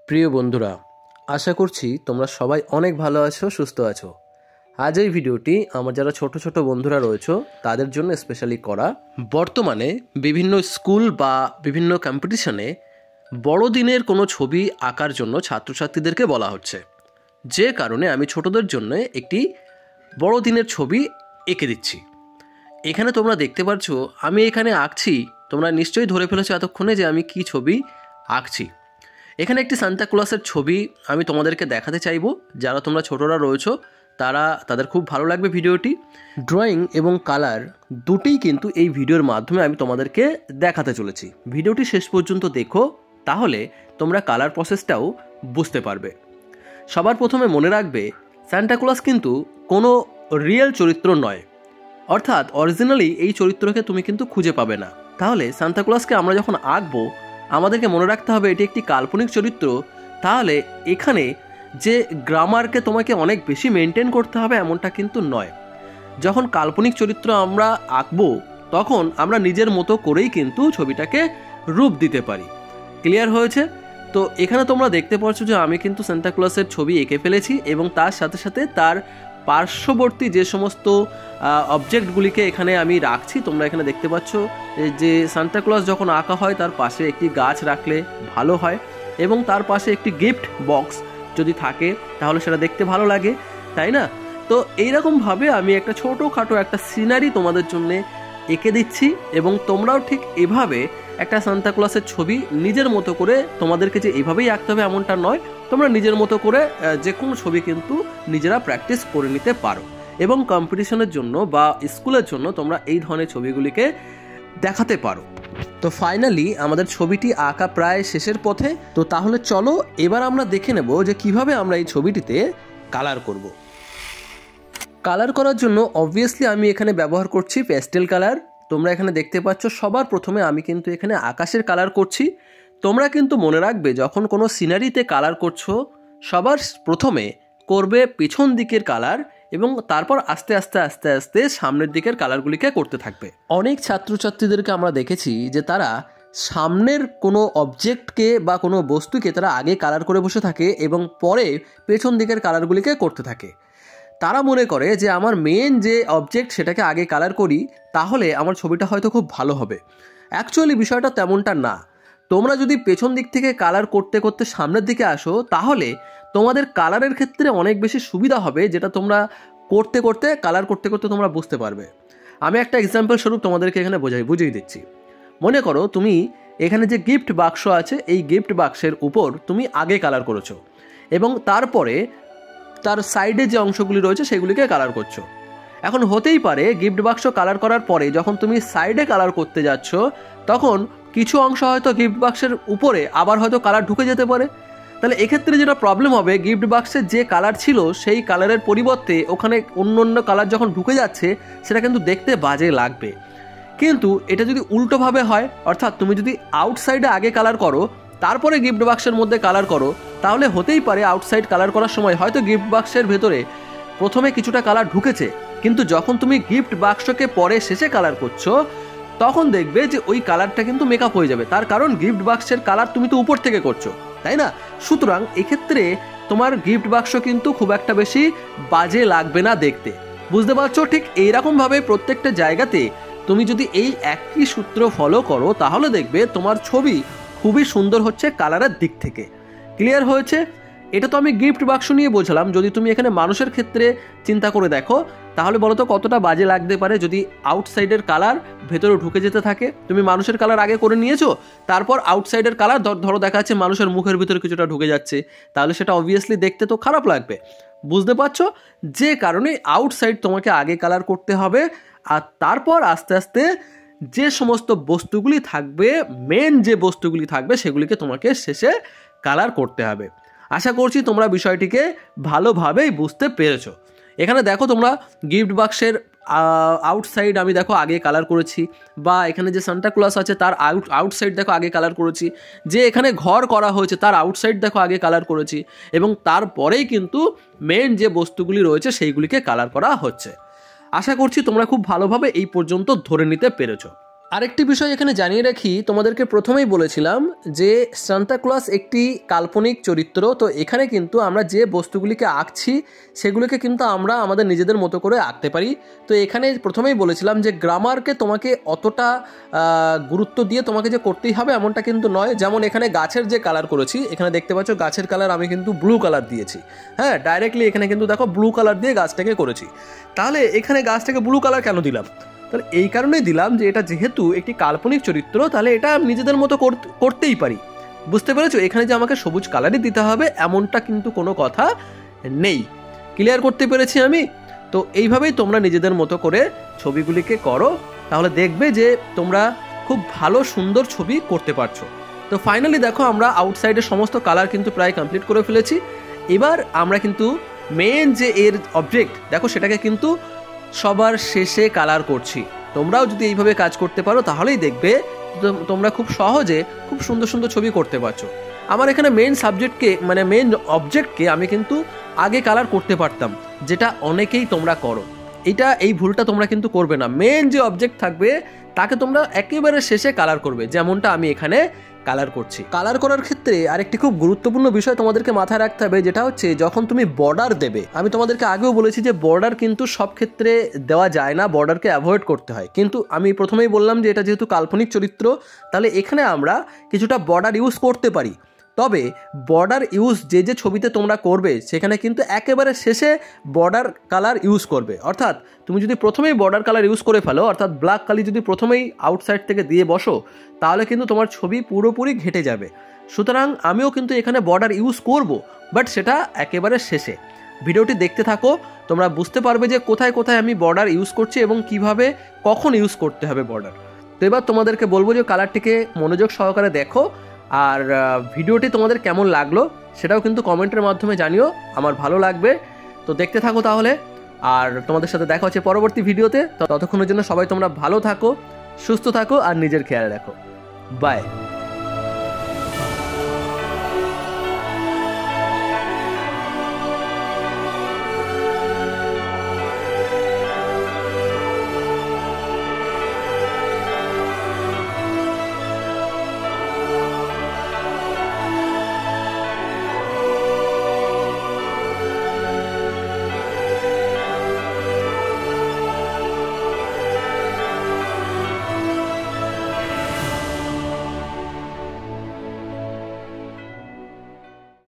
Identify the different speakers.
Speaker 1: প্রিয় বন্ধুরা, আশা করছি তোমরা সবাই অনেক ভালো আছো, সুস্থ আছো। আজ এই ভিডিওটি আমার যারা ছোট ছোট বন্ধুরা রয়েছে তাদের জন্য স্পেশালি করা। বর্তমানে বিভিন্ন স্কুল বা বিভিন্ন কম্পিটিশনে বড়দিনের কোনো ছবি আঁকার জন্য ছাত্রছাত্রীদেরকে বলা হচ্ছে, যে কারণে আমি ছোটদের জন্য একটি বড়দিনের ছবি এঁকে দিচ্ছি। এখানে তোমরা দেখতে পাচ্ছ আমি এখানে আঁকছি, তোমরা নিশ্চয়ই ধরে ফেলেছো এতক্ষণে যে আমি কি ছবি আঁকছি। এখানে একটি সান্তাক্লজের ছবি আমি তোমাদেরকে দেখাতে চাইবো। যারা তোমরা ছোটরা রয়েছো তাদের খুব ভালো লাগবে ভিডিওটি। ড্রয়িং এবং কালার দুটিই কিন্তু এই ভিডিওর মাধ্যমে আমি তোমাদেরকে দেখাতে চলেছি। ভিডিওটি শেষ পর্যন্ত দেখো, তাহলে তোমরা কালার প্রসেসটাও বুঝতে পারবে। সবার প্রথমে মনে রাখবে, সান্তাক্লজ কিন্তু কোনো রিয়েল চরিত্র নয়, অর্থাৎ অরিজিনালি এই চরিত্রকে তুমি কিন্তু খুঁজে পাবে না। তাহলে সান্তাক্লজকে আমরা যখন আঁকবো আমাদেরকে মনে রাখতে হবে এটি একটি কাল্পনিক চরিত্র। তাহলে এখানে যে গ্রামারকে তোমাকে অনেক বেশি মেনটেন করতে হবে এমনটা কিন্তু নয়। যখন কাল্পনিক চরিত্র আমরা আঁকবো তখন আমরা নিজের মতো করেই কিন্তু ছবিটাকে রূপ দিতে পারি। ক্লিয়ার হয়েছে? তো এখানে তোমরা দেখতে পাচ্ছ যে আমি কিন্তু সান্তাক্লজের ছবি এঁকে ফেলেছি এবং তার সাথে সাথে তার পার্শ্ববর্তী যে সমস্ত অবজেক্টগুলিকে এখানে আমি রাখছি। তোমরা এখানে দেখতে পাচ্ছ যে সান্তাক্লজ যখন আঁকা হয় তার পাশে একটি গাছ রাখলে ভালো হয়, এবং তার পাশে একটি গিফট বক্স যদি থাকে তাহলে সেটা দেখতে ভালো লাগে, তাই না? তো এইরকমভাবে আমি একটা ছোটোখাটো একটা সিনারি তোমাদের জন্য এঁকে দিচ্ছি, এবং তোমরাও ঠিক এভাবে একটা সান্তাক্লজের ছবি নিজের মতো করে, তোমাদেরকে যে এইভাবেই আঁকতে হবে এমনটা নয়, তোমরা নিজের মতো করে যে কোনো ছবি কিন্তু নিজেরা প্র্যাকটিস করে নিতে পারো, এবং কম্পিটিশনের জন্য বা স্কুলের জন্য তোমরা এই ধরনের ছবিগুলিকে দেখাতে পারো। তো ফাইনালি আমাদের ছবিটি আঁকা প্রায় শেষের পথে। তো তাহলে চলো এবার আমরা দেখে নেব যে কিভাবে আমরা এই ছবিটিতে কালার করব। কালার করার জন্য অবভিয়াসলি আমি এখানে ব্যবহার করছি প্যাস্টেল কালার। তোমরা এখানে দেখতে পাচ্ছ সবার প্রথমে আমি কিন্তু এখানে আকাশের কালার করছি। তোমরা কিন্তু মনে রাখবে, যখন কোনো সিনারিতে কালার করছো সবার প্রথমে করবে পিছন দিকের কালার, এবং তারপর আস্তে আস্তে আস্তে আস্তে সামনের দিকের কালারগুলিকে করতে থাকবে। অনেক ছাত্রছাত্রীদেরকে আমরা দেখেছি যে তারা সামনের কোনো অবজেক্টকে বা কোনো বস্তুকে তারা আগে কালার করে বসে থাকে এবং পরে পেছন দিকের কালারগুলিকে করতে থাকে। তারা মনে করে যে আমার মেন যে অবজেক্ট সেটাকে আগে কালার করি, তাহলে আমার ছবিটা হয়তো খুব ভালো হবে। অ্যাকচুয়ালি বিষয়টা তেমনটা না। তোমরা যদি পেছন দিক থেকে কালার করতে করতে সামনের দিকে আসো তাহলে তোমাদের কালারের ক্ষেত্রে অনেক বেশি সুবিধা হবে, যেটা তোমরা কালার করতে করতে তোমরা বুঝতে পারবে। আমি একটা এক্সাম্পল স্বরূপ তোমাদেরকে এখানে বুঝিয়ে দিচ্ছি। মনে করো তুমি এখানে যে গিফট বাক্স আছে, এই গিফট বাক্সের উপর তুমি আগে কালার করেছো এবং তারপরে তার সাইডে যে অংশগুলি রয়েছে সেগুলিকে কালার করছো। এখন হতেই পারে গিফট বাক্স কালার করার পরে যখন তুমি সাইডে কালার করতে যাচ্ছ তখন কিছু অংশ হয়তো গিফট বাক্সের উপরে আবার হয়তো কালার ঢুকে যেতে পারে। তাহলে এক্ষেত্রে যেটা প্রবলেম হবে, গিফট বাক্সের যে কালার ছিল সেই কালারের পরিবর্তে ওখানে অন্য অন্য কালার যখন ঢুকে যাচ্ছে সেটা কিন্তু দেখতে বাজে লাগবে। কিন্তু এটা যদি উল্টোভাবে হয়, অর্থাৎ তুমি যদি আউটসাইডে আগে কালার করো তারপরে গিফট বাক্সের মধ্যে কালার করো, তাহলে হতেই পারে আউটসাইড কালার করার সময় হয়তো গিফট বাক্সের ভেতরে প্রথমে কিছুটা কালার ঢুকেছে, কিন্তু যখন তুমি গিফট বাক্সকে পরে শেষে কালার করছো তখন দেখবে যে ওই কালারটা কিন্তু মেকআপ হয়ে যাবে। তার কারণ গিফট বাক্সের কালার তুমি তো উপর থেকে করছো, তাই না? সুতরাং এক্ষেত্রে তোমার গিফট বাক্স কিন্তু খুব একটা বেশি বাজে লাগবে না দেখতে। বুঝতে পারছো? ঠিক এইরকমভাবে প্রত্যেকটা জায়গাতে তুমি যদি এই একই সূত্র ফলো করো তাহলে দেখবে তোমার ছবি খুবই সুন্দর হচ্ছে কালারের দিক থেকে। ক্লিয়ার হয়েছে? এটা তো আমি গিফট বাক্স নিয়ে বোঝালাম। যদি তুমি এখানে মানুষের ক্ষেত্রে চিন্তা করে দেখো তাহলে বলো তো কতটা বাজে লাগতে পারে যদি আউটসাইডের কালার ভেতরে ঢুকে যেতে থাকে। তুমি মানুষের কালার আগে করে নিয়েছো, তারপর আউটসাইডের কালার ধরো দেখা যাচ্ছে মানুষের মুখের ভিতরে কিছুটা ঢুকে যাচ্ছে, তাহলে সেটা অবভিয়াসলি দেখতে তো খারাপ লাগবে। বুঝতে পারছো? যে কারণে আউটসাইড তোমাকে আগে কালার করতে হবে, আর তারপর আস্তে আস্তে যে সমস্ত বস্তুগুলি থাকবে, মেন যে বস্তুগুলি থাকবে সেগুলিকে তোমাকে শেষে কালার করতে হবে। আশা করছি তোমরা বিষয়টিকে ভালোভাবেই বুঝতে পেরেছো। এখানে দেখো তোমরা গিফট বাক্সের আউটসাইড আমি দেখো আগে কালার করেছি, বা এখানে যে সান্তাক্লজ আছে তার আউটসাইড দেখো আগে কালার করেছি, যে এখানে ঘর করা হয়েছে তার আউটসাইড দেখো আগে কালার করেছি, এবং তারপরেই কিন্তু মেন যে বস্তুগুলি রয়েছে সেইগুলিকে কালার করা হচ্ছে। আশা করছি তোমরা খুব ভালোভাবে এই পর্যন্ত ধরে নিতে পেরেছো। আরেকটি বিষয় এখানে জানিয়ে রাখি, তোমাদেরকে প্রথমেই বলেছিলাম যে সান্তা ক্লজ একটি কাল্পনিক চরিত্র। তো এখানে কিন্তু আমরা যে বস্তুগুলিকে আঁকছি সেগুলিকে কিন্তু আমরা আমাদের নিজেদের মতো করে আঁকতে পারি। তো এখানে প্রথমেই বলেছিলাম যে গ্রামারকে তোমাকে অতটা গুরুত্ব দিয়ে তোমাকে যে করতেই হবে এমনটা কিন্তু নয়। যেমন এখানে গাছের যে কালার করেছি, এখানে দেখতে পাচ্ছ গাছের কালার আমি কিন্তু ব্লু কালার দিয়েছি। হ্যাঁ, ডাইরেক্টলি এখানে কিন্তু দেখো ব্লু কালার দিয়ে গাছটাকে করেছি। তাহলে এখানে গাছটাকে ব্লু কালার কেন দিলাম? তাহলে এই কারণেই দিলাম যে এটা যেহেতু একটি কাল্পনিক চরিত্র, তাহলে এটা নিজেদের মতো করতেই পারি। বুঝতে পেরেছো? এখানে যে আমাকে সবুজ কালারই দিতে হবে এমনটা কিন্তু কোনো কথা নেই। ক্লিয়ার করতে পেরেছি আমি? তো এইভাবেই তোমরা নিজেদের মতো করে ছবিগুলিকে করো, তাহলে দেখবে যে তোমরা খুব ভালো সুন্দর ছবি করতে পারছো। তো ফাইনালি দেখো আমরা আউটসাইডের সমস্ত কালার কিন্তু প্রায় কমপ্লিট করে ফেলেছি। এবার আমরা কিন্তু মেন যে এর অবজেক্ট দেখো সেটাকে কিন্তু সবার শেষে কালার করছি। তোমরাও যদি এইভাবে কাজ করতে পারো তাহলেই দেখবে তোমরা খুব সহজে খুব সুন্দর সুন্দর ছবি করতে পারছো। আমার এখানে মেন সাবজেক্টকে মানে মেন অবজেক্টকে আমি কিন্তু আগে কালার করতে পারতাম, যেটা অনেকেই তোমরা করো। এই ভুলটা তোমরা কিন্তু করবে না। মেন যে অবজেক্ট থাকবে তাকে তোমরা একেবারে শেষে কালার করবে, যেমনটা আমি এখানে কালার করছি। কালার করার ক্ষেত্রে আরেকটি খুব গুরুত্বপূর্ণ বিষয় তোমাদেরকে মাথায় রাখতে হবে, যেটা হচ্ছে যখন তুমি বর্ডার দেবে। আমি তোমাদেরকে আগেও বলেছি যে বর্ডার কিন্তু সব ক্ষেত্রে দেওয়া যায় না, বর্ডারকে অ্যাভয়েড করতে হয়। কিন্তু আমি প্রথমেই বললাম যে এটা যেহেতু কাল্পনিক চরিত্র, তাহলে এখানে আমরা কিছুটা বর্ডার ইউজ করতে পারি। তবে বর্ডার ইউজ যে ছবিতে তোমরা করবে সেখানে কিন্তু একেবারে শেষে বর্ডার কালার ইউজ করবে। অর্থাৎ তুমি যদি প্রথমেই বর্ডার কালার ইউজ করে ফেলো, অর্থাৎ ব্ল্যাক কালার যদি প্রথমেই আউটসাইড থেকে দিয়ে বসো, তাহলে কিন্তু তোমার ছবি পুরোপুরি ঘেটে যাবে। সুতরাং আমিও কিন্তু এখানে বর্ডার ইউজ করব, বাট সেটা একেবারে শেষে। ভিডিওটি দেখতে থাকো, তোমরা বুঝতে পারবে যে কোথায় কোথায় আমি বর্ডার ইউজ করছি এবং কিভাবে কখন ইউজ করতে হবে বর্ডার। তো এবার তোমাদেরকে বলবো যে কালারটিকে মনোযোগ সহকারে দেখো, আর ভিডিওটি তোমাদের কেমন লাগলো সেটাও কিন্তু কমেন্টের মাধ্যমে জানিও, আমার ভালো লাগবে। তো দেখতে থাকো তাহলে, আর তোমাদের সাথে দেখা হচ্ছে পরবর্তী ভিডিওতে। ততক্ষণের জন্য সবাই তোমরা ভালো থাকো, সুস্থ থাকো আর নিজের খেয়াল রাখো। বাই।